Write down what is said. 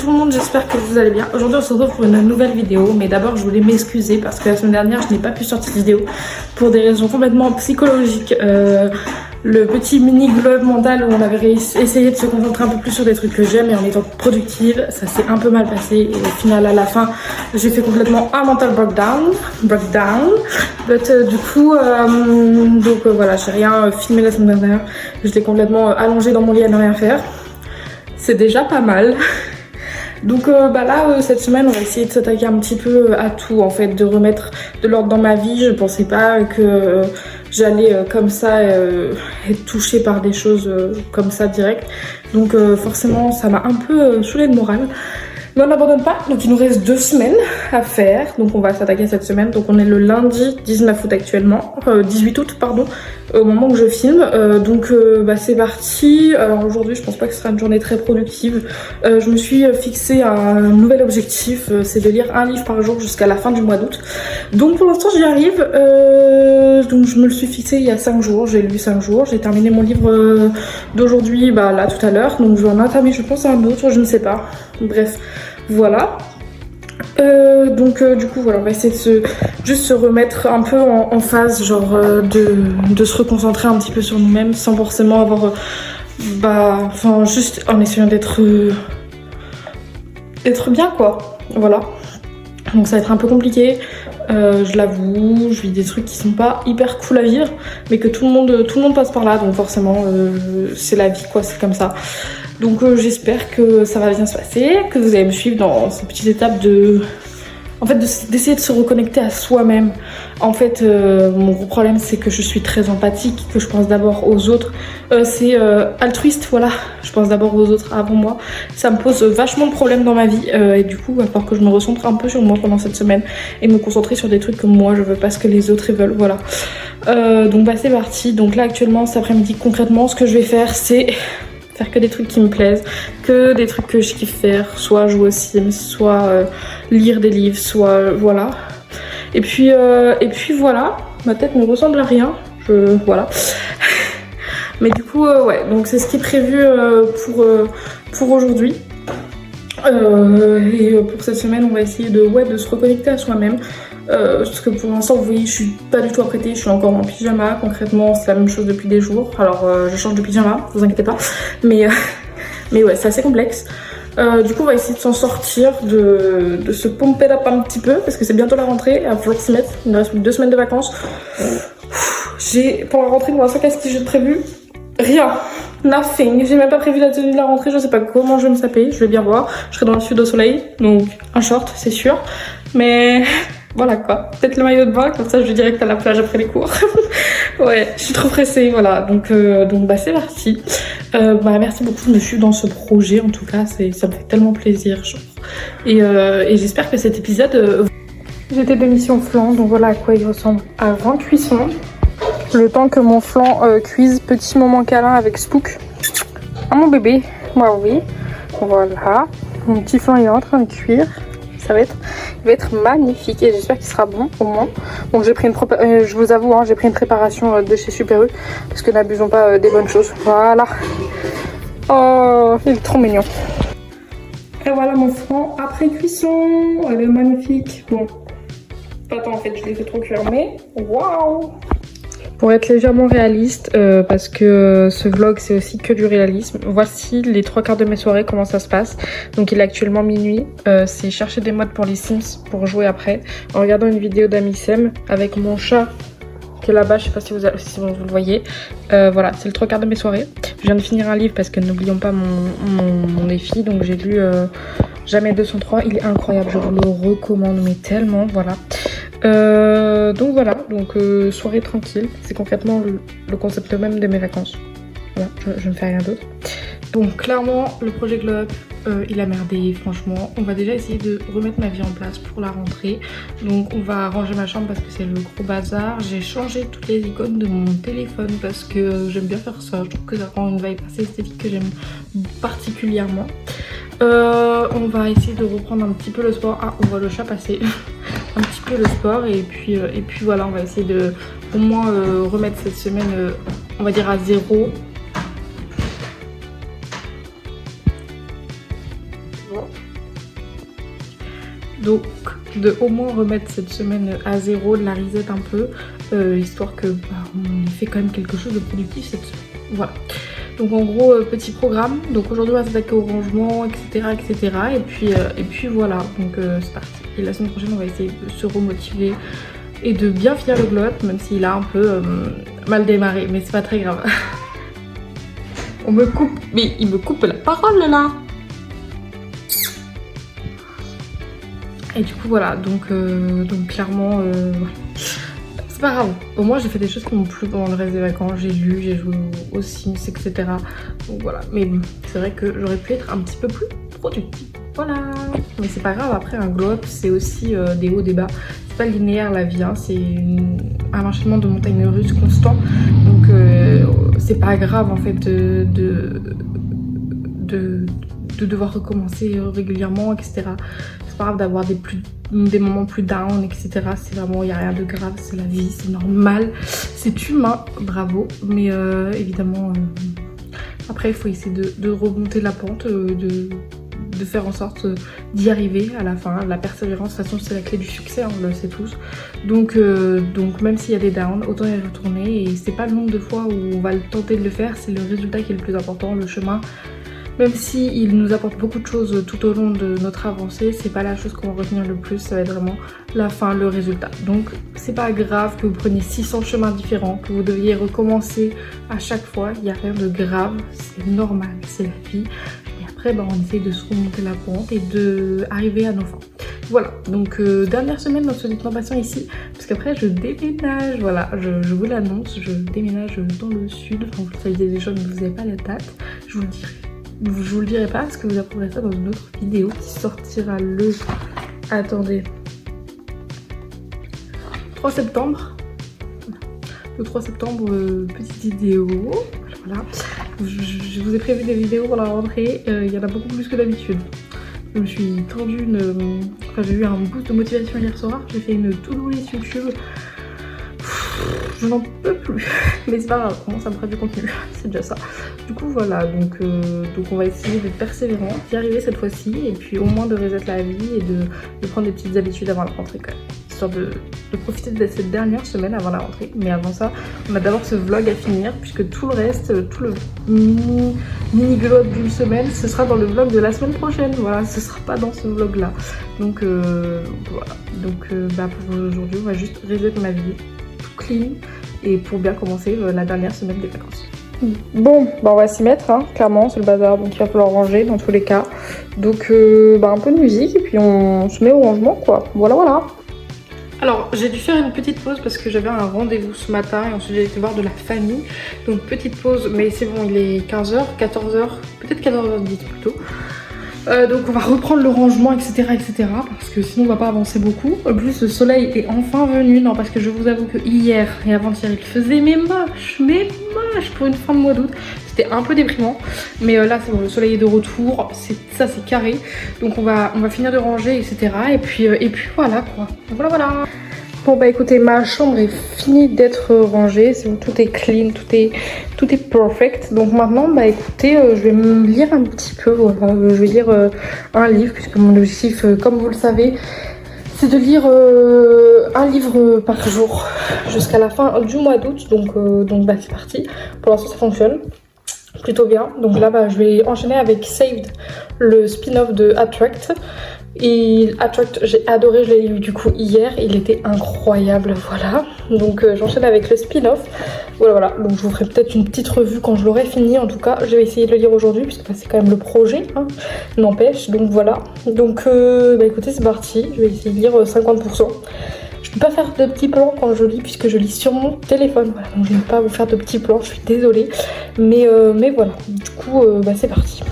tout le monde, j'espère que vous allez bien. Aujourd'hui on se retrouve pour une nouvelle vidéo, mais d'abord je voulais m'excuser parce que la semaine dernière je n'ai pas pu sortir cette vidéo pour des raisons complètement psychologiques. Le petit mini glow up mental où on avait essayé de se concentrer un peu plus sur des trucs que j'aime et en étant productive, ça s'est un peu mal passé et au final à la fin j'ai fait complètement un mental breakdown. Du coup voilà, j'ai rien filmé la semaine dernière, j'étais complètement allongée dans mon lit à ne rien faire. C'est déjà pas mal. Donc cette semaine on va essayer de s'attaquer un petit peu à tout en fait, de remettre de l'ordre dans ma vie. Je pensais pas que j'allais comme ça être touchée par des choses comme ça direct. Donc forcément ça m'a un peu saoulée de morale. Mais on n'abandonne pas, donc il nous reste 2 semaines à faire. Donc on va s'attaquer cette semaine. Donc on est le lundi 19 août actuellement, 18 août pardon, au moment où je filme. C'est parti. Alors aujourd'hui je pense pas que ce sera une journée très productive. Je me suis fixé un nouvel objectif, c'est de lire un livre par jour jusqu'à la fin du mois d'août. Donc pour l'instant j'y arrive. Donc je me le suis fixé il y a 5 jours, j'ai lu 5 jours. J'ai terminé mon livre d'aujourd'hui, là tout à l'heure. Donc je vais en entamer je pense un autre, je ne sais pas. Bref. Voilà. Du coup voilà, on va essayer de juste se remettre un peu en phase, genre de se reconcentrer un petit peu sur nous-mêmes sans forcément avoir juste en essayant d'être bien quoi. Voilà. Donc ça va être un peu compliqué. Je l'avoue, je vis des trucs qui sont pas hyper cool à vivre, mais que tout le monde passe par là, donc forcément c'est la vie quoi, c'est comme ça. Donc j'espère que ça va bien se passer, que vous allez me suivre dans ces petites étapes d'essayer de se reconnecter à soi-même. En fait, mon gros problème c'est que je suis très empathique, que je pense d'abord aux autres. C'est altruiste, voilà. Je pense d'abord aux autres avant moi. Ça me pose vachement de problèmes dans ma vie. Et du coup, il va falloir que je me recentre un peu sur moi pendant cette semaine et me concentrer sur des trucs que moi je veux, pas ce que les autres veulent, voilà. C'est parti. Donc là actuellement, cet après-midi, concrètement, ce que je vais faire, c'est faire que des trucs qui me plaisent, que des trucs que je kiffe faire, soit jouer aux Sims, soit lire des livres, soit voilà. Et puis voilà, ma tête ne ressemble à rien, voilà. Mais du coup ouais, donc c'est ce qui est prévu pour aujourd'hui. Pour cette semaine on va essayer de se reconnecter à soi-même. Parce que pour l'instant vous voyez je suis pas du tout apprêtée, je suis encore en pyjama. Concrètement c'est la même chose depuis des jours. Alors je change de pyjama, vous inquiétez pas. Mais ouais, c'est assez complexe. Du coup on va essayer de s'en sortir, de se pomper up un petit peu parce que c'est bientôt la rentrée, il va falloir s'y mettre. Il me reste plus que 2 semaines de vacances. Pour la rentrée, pour l'instant, qu'est-ce que j'ai prévu? Rien. Nothing. J'ai même pas prévu la tenue de la rentrée, je sais pas comment je vais me saper, je vais bien voir. Je serai dans le sud au soleil, donc un short c'est sûr. Mais voilà quoi, peut-être le maillot de bain, comme ça je vais direct à la plage après les cours. Ouais, je suis trop pressée, voilà. Donc c'est parti. Merci beaucoup de me suivre dans ce projet, en tout cas, ça me fait tellement plaisir. Genre. Et j'espère que cet épisode... J'étais de mission flan, donc voilà à quoi il ressemble avant cuisson. Le temps que mon flan cuise, petit moment câlin avec Spook. Ah mon bébé, oui. Voilà, mon petit flan il est en train de cuire. Il va être magnifique et j'espère qu'il sera bon au moins. Donc j'ai pris je vous avoue, j'ai pris une préparation de chez Super U parce que n'abusons pas des bonnes choses. Voilà. Oh, il est trop mignon. Et voilà mon flan après cuisson. Elle est magnifique. Bon, pas tant en fait, je l'ai fait trop cuire, mais waouh! Pour être légèrement réaliste, parce que ce vlog c'est aussi que du réalisme, voici les 3/4 de mes soirées, comment ça se passe. Donc il est actuellement minuit, c'est chercher des modes pour les Sims pour jouer après, en regardant une vidéo d'Amissem avec mon chat qui est là-bas, je sais pas si vous le voyez. Voilà, c'est le 3/4 de mes soirées. Je viens de finir un livre parce que n'oublions pas mon défi, donc j'ai lu Jamais 203, il est incroyable, je vous le recommande mais tellement, voilà. Donc soirée tranquille, c'est concrètement le concept même de mes vacances. Voilà, je ne fais rien d'autre. Donc clairement le projet Glow Up il a merdé, franchement. On va déjà essayer de remettre ma vie en place pour la rentrée. Donc on va ranger ma chambre parce que c'est le gros bazar. J'ai changé toutes les icônes de mon téléphone parce que j'aime bien faire ça. Je trouve que ça rend une vibe assez esthétique que j'aime particulièrement. On va essayer de reprendre un petit peu le sport. Ah, on voit le chat passer. Un petit peu le sport et puis voilà, on va essayer de au moins remettre cette semaine on va dire à 0. Donc de au moins remettre cette semaine à zéro, de la reset un peu, histoire que on ait fait quand même quelque chose de productif cette semaine. Voilà. Donc en gros petit programme. Donc aujourd'hui on va s'attaquer au rangement, etc. etc. Et puis voilà, donc c'est parti. Et la semaine prochaine on va essayer de se remotiver et de bien finir le glow up, même s'il a un peu mal démarré, mais c'est pas très grave. On me coupe, mais il me coupe la parole là. Et du coup voilà, donc clairement c'est pas grave. Au moins j'ai fait des choses qui m'ont plu pendant le reste des vacances. J'ai lu, j'ai joué aux Sims, etc. Donc voilà, mais bon, c'est vrai que j'aurais pu être un petit peu plus productive. Voilà, mais c'est pas grave, après un glow up c'est aussi des hauts, des bas. C'est pas linéaire la vie, hein. C'est un enchaînement de montagnes russes constant. Donc c'est pas grave en fait de devoir recommencer régulièrement, etc. C'est pas grave d'avoir des moments plus down, etc. C'est vraiment, il n'y a rien de grave, c'est la vie, c'est normal, c'est humain, bravo. Mais évidemment, après il faut essayer de remonter la pente, de faire en sorte d'y arriver à la fin. La persévérance, de toute façon, c'est la clé du succès, on le sait tous. Donc même s'il y a des downs, autant y retourner. Et c'est pas le nombre de fois où on va tenter de le faire, c'est le résultat qui est le plus important, le chemin. Même s'il nous apporte beaucoup de choses tout au long de notre avancée, c'est pas la chose qu'on va retenir le plus, ça va être vraiment la fin, le résultat. Donc c'est pas grave que vous preniez 600 chemins différents, que vous deviez recommencer à chaque fois, il n'y a rien de grave, c'est normal, c'est la vie. Après, on essaie de se remonter la pente et d'arriver à nos fins. Voilà, donc dernière semaine dans ce détente patient ici, parce qu'après je déménage, voilà, je vous l'annonce, je déménage dans le sud. Enfin, vous le saviez déjà, mais vous n'avez pas la date, je vous le dirai. Je vous le dirai pas parce que vous apprendrez ça dans une autre vidéo qui sortira le... Attendez. 3 septembre. Le 3 septembre, petite vidéo. Voilà. Je vous ai prévu des vidéos pour la rentrée. Il y en a beaucoup plus que d'habitude. Je me suis tendue Enfin, j'ai eu un boost de motivation hier soir. J'ai fait une to-do list YouTube. Je n'en peux plus, mais c'est pas grave, comment ça me fera du contenu, c'est déjà ça. Du coup voilà, donc on va essayer d'être persévérant, d'y arriver cette fois-ci, et puis au moins de reset la vie et de prendre des petites habitudes avant la rentrée quand même. Histoire de profiter de cette dernière semaine avant la rentrée. Mais avant ça, on a d'abord ce vlog à finir, puisque tout le reste, tout le mini glow d'une semaine, ce sera dans le vlog de la semaine prochaine. Voilà, ce sera pas dans ce vlog là. Donc voilà, donc pour aujourd'hui, on va juste reset ma vie. Clean et pour bien commencer la dernière semaine des vacances. Bon, on va s'y mettre, hein, clairement, c'est le bazar, donc il va falloir ranger dans tous les cas. Donc un peu de musique et puis on se met au rangement quoi, voilà. Alors j'ai dû faire une petite pause parce que j'avais un rendez-vous ce matin et ensuite j'ai été voir de la famille. Donc petite pause, mais c'est bon, il est 15h, 14h, peut-être 14h10 plutôt. Donc on va reprendre le rangement, etc., parce que sinon on va pas avancer beaucoup. En plus le soleil est enfin venu, non, parce que je vous avoue que hier et avant-hier il faisait moche pour une fin de mois d'août. C'était un peu déprimant, mais là c'est bon, le soleil est de retour, ça c'est carré. Donc on va finir de ranger, etc. Et puis voilà quoi, voilà. Bon bah écoutez, ma chambre est finie d'être rangée, c'est bon, tout est clean, tout est perfect. Donc maintenant bah écoutez, je vais me lire un petit peu, voilà, je vais lire un livre, puisque mon objectif, comme vous le savez, c'est de lire un livre par jour jusqu'à la fin du mois d'août. Donc bah c'est parti, pour l'instant ça fonctionne plutôt bien. Donc là bah, je vais enchaîner avec Saved, le spin-off de Attract. Et Attract, j'ai adoré, je l'ai lu du coup hier, il était incroyable, voilà. Donc j'enchaîne avec le spin-off, voilà. Donc je vous ferai peut-être une petite revue quand je l'aurai fini. En tout cas, je vais essayer de le lire aujourd'hui puisque c'est quand même le projet, hein, n'empêche. Donc voilà. Donc bah écoutez, c'est parti, je vais essayer de lire 50%. Je peux pas faire de petits plans quand je lis puisque je lis sur mon téléphone, voilà. Donc je ne vais pas vous faire de petits plans, je suis désolée. Mais voilà, du coup bah c'est parti.